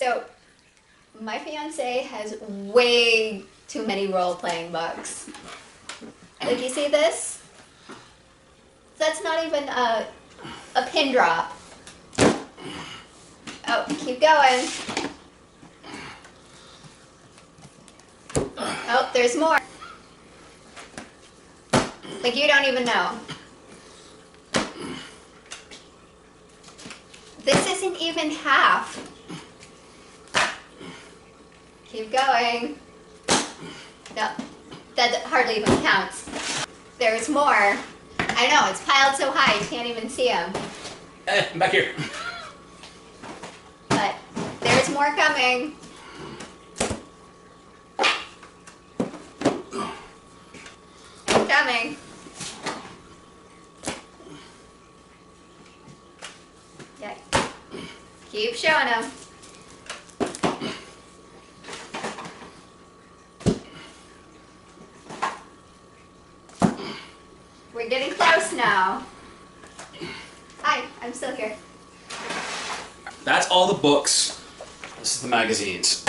So, my fiance has way too many role-playing books. Like, you see this? That's not even a pin drop. Oh, keep going. Oh, there's more. Like, you don't even know. This isn't even half. Keep going. No, that hardly even counts. There's more. I know, it's piled so high you can't even see them. Hey, I'm back here. But there's more coming. It's coming. Yeah. Keep showing them. We're getting close now. Hi, I'm still here. That's all the books. This is the magazines.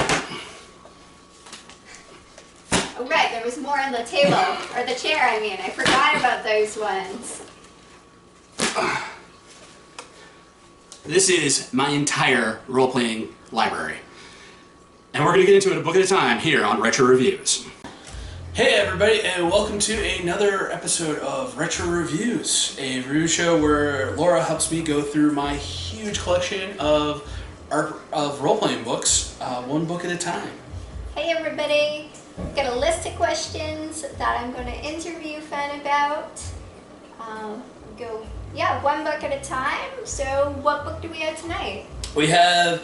Oh right, there was more on the table, or the chair I mean. I forgot about those ones. This is my entire role-playing library. And we're going to get into it a book at a time here on Retro Reviews. Hey everybody, and welcome to another episode of Retro Reviews, a review show where Laura helps me go through my huge collection of role-playing books, one book at a time. Hey everybody, got a list of questions that I'm going to interview Fen about. One book at a time. So what book do we have tonight? We have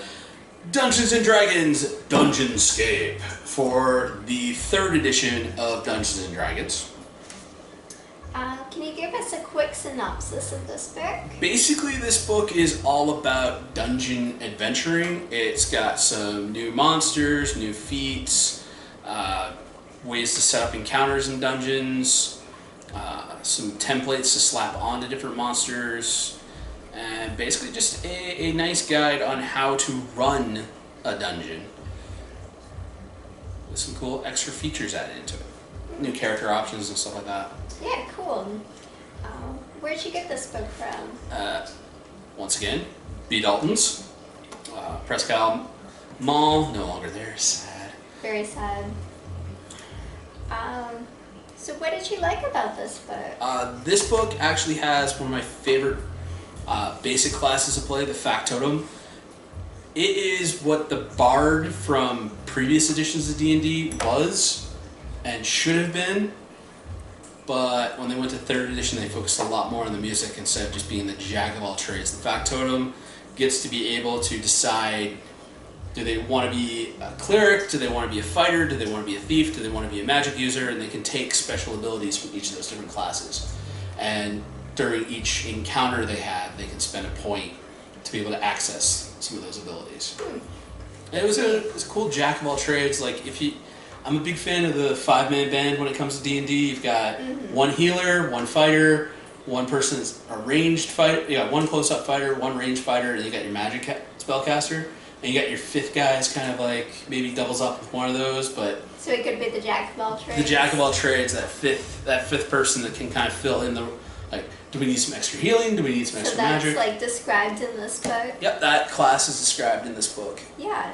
Dungeons & Dragons Dungeonscape for the 3rd edition of Dungeons & Dragons. Can you give us a quick synopsis of this book? Basically, this book is all about dungeon adventuring. It's got some new monsters, new feats, ways to set up encounters in dungeons, some templates to slap onto different monsters, and basically just a nice guide on how to run a dungeon with some cool extra features added into it. New character options and stuff like that. Yeah, cool. Where'd you get this book from? Once again, B. Dalton's. Prescal Mall, no longer there, sad. Very sad. So what did you like about this book? This book actually has one of my favorite basic classes to play, the Factotum. It is what the Bard from previous editions of D&D was and should have been, but when they went to 3rd edition they focused a lot more on the music instead of just being the jack of all trades. The Factotum gets to be able to decide, do they want to be a cleric, do they want to be a fighter, do they want to be a thief, do they want to be a magic user, and they can take special abilities from each of those different classes. And during each encounter they have, they can spend a point to be able to access some of those abilities. And it was a cool jack of all trades. Like I'm a big fan of the 5-man band when it comes to D&D. You've got one healer, one fighter, one person that's a ranged fighter. You got one close-up fighter, one ranged fighter, and you got your magic spellcaster. And you got your 5th guy is kind of like maybe doubles up with one of those, but So it could be the jack of all trades. the jack of all trades, that fifth person that can kind of fill in the, like, do we need some extra healing? Do we need some extra magic? So that's like described in this book? Yep, that class is described in this book. Yeah,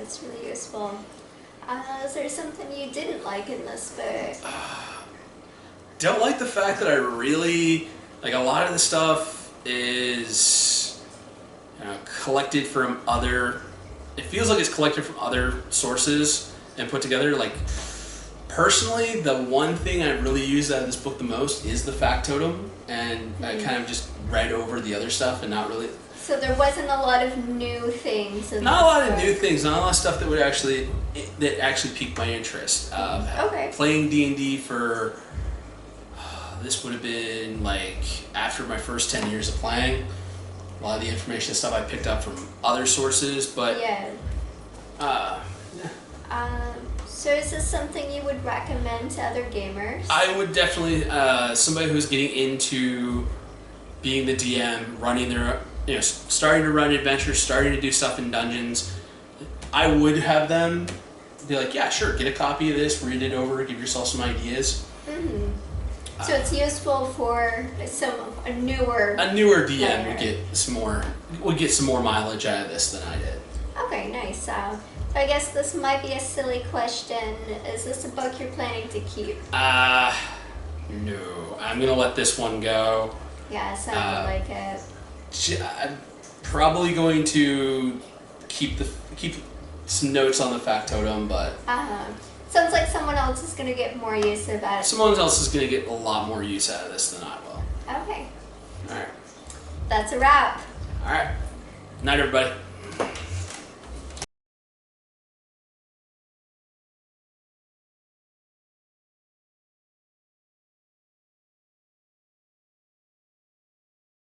it's really useful. Is there something you didn't like in this book? Don't like the fact that I really, like, a lot of the stuff is collected from other, it feels like it's collected from other sources and put together. Like, personally, the one thing I really use out of this book the most is the Factotum, and I kind of just read over the other stuff and not really. So there wasn't a lot of new things in Not a lot of new things, not a lot of stuff that would actually piqued my interest. Okay. Playing D&D for, this would have been like after my first 10 years of playing. A lot of the information and stuff I picked up from other sources, but so is this something you would recommend to other gamers? I would definitely, somebody who's getting into being the DM, running their, starting to run adventures, starting to do stuff in dungeons, I would have them be like, yeah, sure, get a copy of this, read it over, give yourself some ideas. Mm-hmm. So it's useful for a newer DM player. would get some more mileage out of this than I did. Okay, nice. So I guess this might be a silly question. Is this a book you're planning to keep? No. I'm gonna let this one go. Yeah, it sounded like it. I'm probably going to keep some notes on the Factotum, but Sounds like someone else is going to get more use of it. someone else is going to get a lot more use out of this than I will. Okay. All right. That's a wrap. All right. Night, everybody.